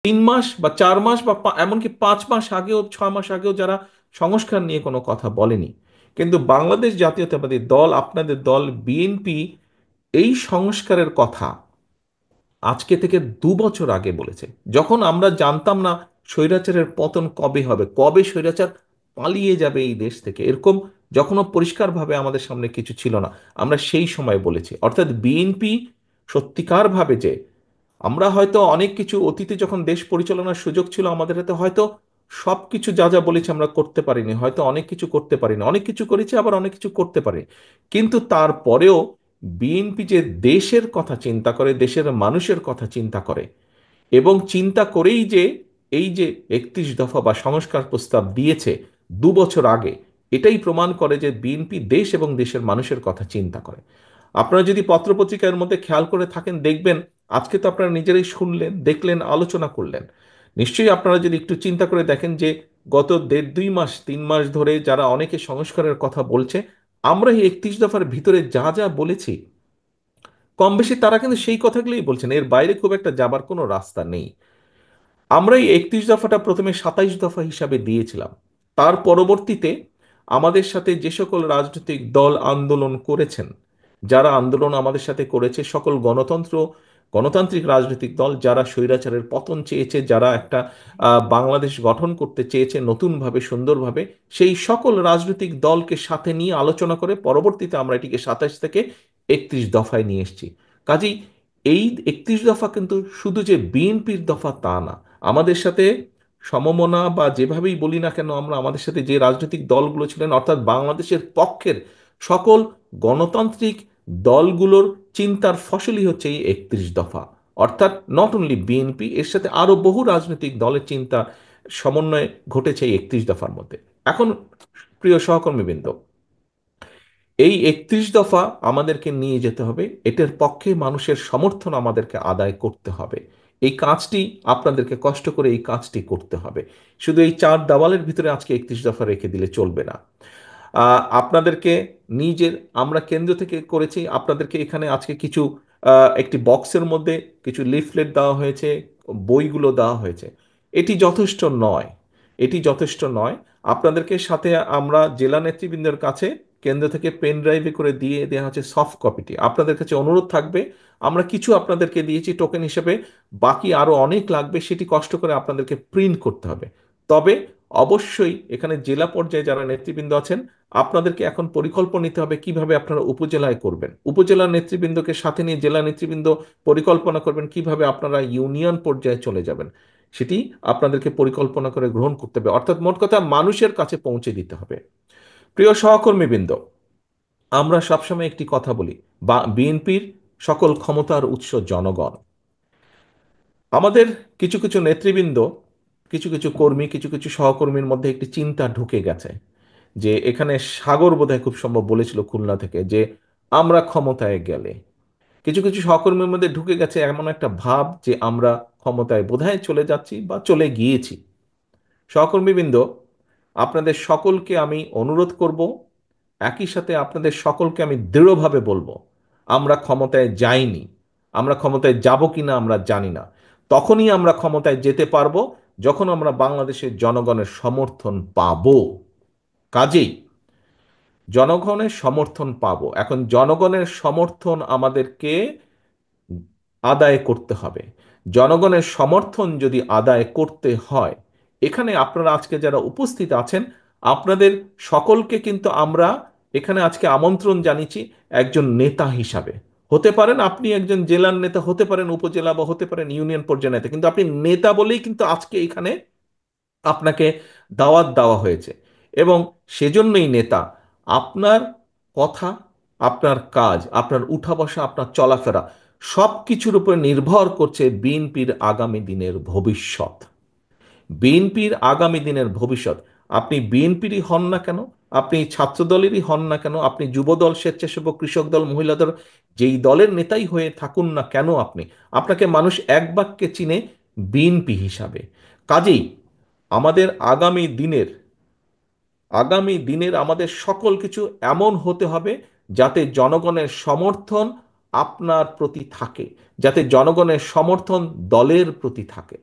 3 মাস বা 4 মাস বা এমনকি 5 মাস আগেও 6 মাস আগেও যারা সংস্কার নিয়ে কোনো কথা বলেনি, কিন্তু বাংলাদেশ জাতীয়তাবাদী দল, আপনাদের দল বিএনপি এই সংস্কারের কথা আজকে থেকে 2 বছর আগে বলেছে। যখন আমরা জানতাম না স্বৈরাচারের পতন কবে হবে, কবে স্বৈরাচার পালিয়ে যাবে এই দেশ থেকে, এরকম যখনও পরিষ্কারভাবে আমাদের সামনে কিছু ছিল না, আমরা সেই সময় বলেছি। অর্থাৎ বিএনপি সত্যিকারভাবে যে, আমরা হয়তো অনেক কিছু অতীতে যখন দেশ পরিচালনার সুযোগ ছিল আমাদের হাতে, হয়তো সব কিছু যা যা বলেছি আমরা করতে পারিনি, হয়তো অনেক কিছু করতে পারিনি, অনেক কিছু করেছি আবার অনেক কিছু করতে পারি, কিন্তু তারপরেও বিএনপি যে দেশের কথা চিন্তা করে, দেশের মানুষের কথা চিন্তা করে, এবং চিন্তা করেই যে এই যে 31 দফা বা সংস্কার প্রস্তাব দিয়েছে 2 বছর আগে, এটাই প্রমাণ করে যে বিএনপি দেশ এবং দেশের মানুষের কথা চিন্তা করে। আপনারা যদি পত্রপত্রিকার মধ্যে খেয়াল করে থাকেন দেখবেন, আজকে তো আপনারা নিজেরাই শুনলেন, দেখলেন, আলোচনা করলেন, নিশ্চয়ই আপনারা যদি একটু চিন্তা করে দেখেন যে গত 1.5 2 মাস 3 মাস ধরে যারা অনেকে সংস্কারের কথা বলছে, আমরা এই 31 দফার ভিতরে যা যা বলেছি কম বেশি তারা কিন্তু সেই কথাগুলোই বলছেন, এর বাইরে খুব একটা যাবার কোনো রাস্তা নেই। আমরা এই 31 দফাটা প্রথমে 27 দফা হিসাবে দিয়েছিলাম। তার পরবর্তীতে আমাদের সাথে যে সকল রাজনৈতিক দল আন্দোলন করেছেন, যারা আন্দোলন আমাদের সাথে করেছে, সকল গণতান্ত্রিক রাজনৈতিক দল যারা স্বৈরাচারের পতন চেয়েছে, যারা একটা বাংলাদেশ গঠন করতে চেয়েছে নতুনভাবে সুন্দরভাবে, সেই সকল রাজনৈতিক দলকে সাথে নিয়ে আলোচনা করে পরবর্তীতে আমরা এটিকে 27 থেকে 31 দফায় নিয়ে এসেছি। কাজেই এই 31 দফা কিন্তু শুধু যে বিএনপির দফা তা না, আমাদের সাথে সমমনা বা যেভাবেই বলি না কেন আমরা, আমাদের সাথে যে রাজনৈতিক দলগুলো ছিলেন, অর্থাৎ বাংলাদেশের পক্ষের সকল গণতান্ত্রিক দলগুলোর চিন্তার ফসলই হচ্ছে এই 31 দফা। অর্থাৎ নট অনলি বিএনপি, এর সাথে আরো বহু রাজনৈতিক দলের চিন্তা সমন্বয় ঘটেছে এই 31 দফার মধ্যে। এখন প্রিয় সহকর্মীবৃন্দ, এই 31 দফা আমাদেরকে নিয়ে যেতে হবে, এটার পক্ষে মানুষের সমর্থন আমাদেরকে আদায় করতে হবে। এই কাজটি আপনাদেরকে কষ্ট করে এই কাজটি করতে হবে। শুধু এই চার দেওয়ালের ভিতরে আজকে 31 দফা রেখে দিলে চলবে না। আপনাদেরকে নিজের, আমরা কেন্দ্র থেকে করেছি, আপনাদেরকে এখানে আজকে কিছু একটি বক্সের মধ্যে কিছু লিফলেট দেওয়া হয়েছে, বইগুলো দেওয়া হয়েছে। এটি যথেষ্ট নয়, এটি যথেষ্ট নয়। আপনাদেরকে সাথে আমরা জেলা নেতৃবৃন্দের কাছে কেন্দ্র থেকে পেন ড্রাইভে করে দিয়ে দেওয়া হচ্ছে সফট কপিটি। আপনাদের কাছে অনুরোধ থাকবে, আমরা কিছু আপনাদেরকে দিয়েছি টোকেন হিসেবে, বাকি আরো অনেক লাগবে, সেটি কষ্ট করে আপনাদেরকে প্রিন্ট করতে হবে। তবে অবশ্যই এখানে জেলা পর্যায়ে যারা নেতৃবৃন্দ আছেন, আপনাদেরকে এখন পরিকল্পনা নিতে হবে কিভাবে আপনারা উপজেলায় করবেন, উপজেলা নেতৃবৃন্দকে সাথে নিয়ে জেলা নেতৃবৃন্দ পরিকল্পনা করবেন কিভাবে আপনারা ইউনিয়ন পর্যায়ে চলে যাবেন, সেটি আপনাদেরকে পরিকল্পনা করে গ্রহণ করতে হবে। অর্থাৎ মোট কথা মানুষের কাছে পৌঁছে দিতে হবে। প্রিয় সহকর্মীবৃন্দ, আমরা সবসময় একটি কথা বলি, বা বিএনপির সকল ক্ষমতার উৎস জনগণ। আমাদের কিছু কিছু নেতৃবৃন্দ, কিছু কিছু কর্মী, কিছু কিছু সহকর্মীর মধ্যে একটি চিন্তা ঢুকে গেছে যে, এখানে সাগর বোধহয় খুব সম্ভব বলেছিল খুলনা থেকে, যে আমরা ক্ষমতায় গেলে, কিছু কিছু সহকর্মীর মধ্যে ঢুকে গেছে এমন একটা ভাব যে আমরা ক্ষমতায় বোধহয় চলে যাচ্ছি বা চলে গিয়েছি। সহকর্মীবৃন্দ, আপনাদের সকলকে আমি অনুরোধ করব, একই সাথে আপনাদের সকলকে আমি দৃঢ়ভাবে বলবো, আমরা ক্ষমতায় যাইনি। আমরা ক্ষমতায় যাব কিনা আমরা জানি না। তখনই আমরা ক্ষমতায় যেতে পারবো যখন আমরা বাংলাদেশের জনগণের সমর্থন পাবো। কাজেই জনগণের সমর্থন পাবো, এখন জনগণের সমর্থন আমাদেরকে আদায় করতে হবে। জনগণের সমর্থন যদি আদায় করতে হয়, এখানে আপনারা আজকে যারা উপস্থিত আছেন, আপনাদের সকলকে কিন্তু আমরা এখানে আজকে আমন্ত্রণ জানিয়েছি একজন নেতা হিসাবে। হতে পারেন আপনি একজন জেলার নেতা, হতে পারেন উপজেলা, বা হতে পারেন ইউনিয়ন পর্যায়ের নেতা, কিন্তু আপনি নেতা বলেই কিন্তু আজকে এখানে আপনাকে দাওয়াত দেওয়া হয়েছে। এবং সেজন্যই নেতা, আপনার কথা, আপনার কাজ, আপনার উঠা বসা, আপনার চলাফেরা, সব কিছুর উপর নির্ভর করছে বিএনপির আগামী দিনের ভবিষ্যৎ। বিএনপির আগামী দিনের ভবিষ্যৎ, আপনি বিএনপিরই হন না কেন, আপনি ছাত্রদলেরই হন না কেন, আপনি যুবদল, স্বেচ্ছাসেবক, কৃষক দল, মহিলা দল, যেই দলের নেতাই হয়ে থাকুন না কেন আপনি, আপনাকে মানুষ এক বাক্যে চিনে বিএনপি হিসাবে। কাজেই আমাদের আগামী দিনের আমাদের সকল কিছু এমন হতে হবে যাতে জনগণের সমর্থন আপনার প্রতি থাকে, যাতে জনগণের সমর্থন দলের প্রতি থাকে।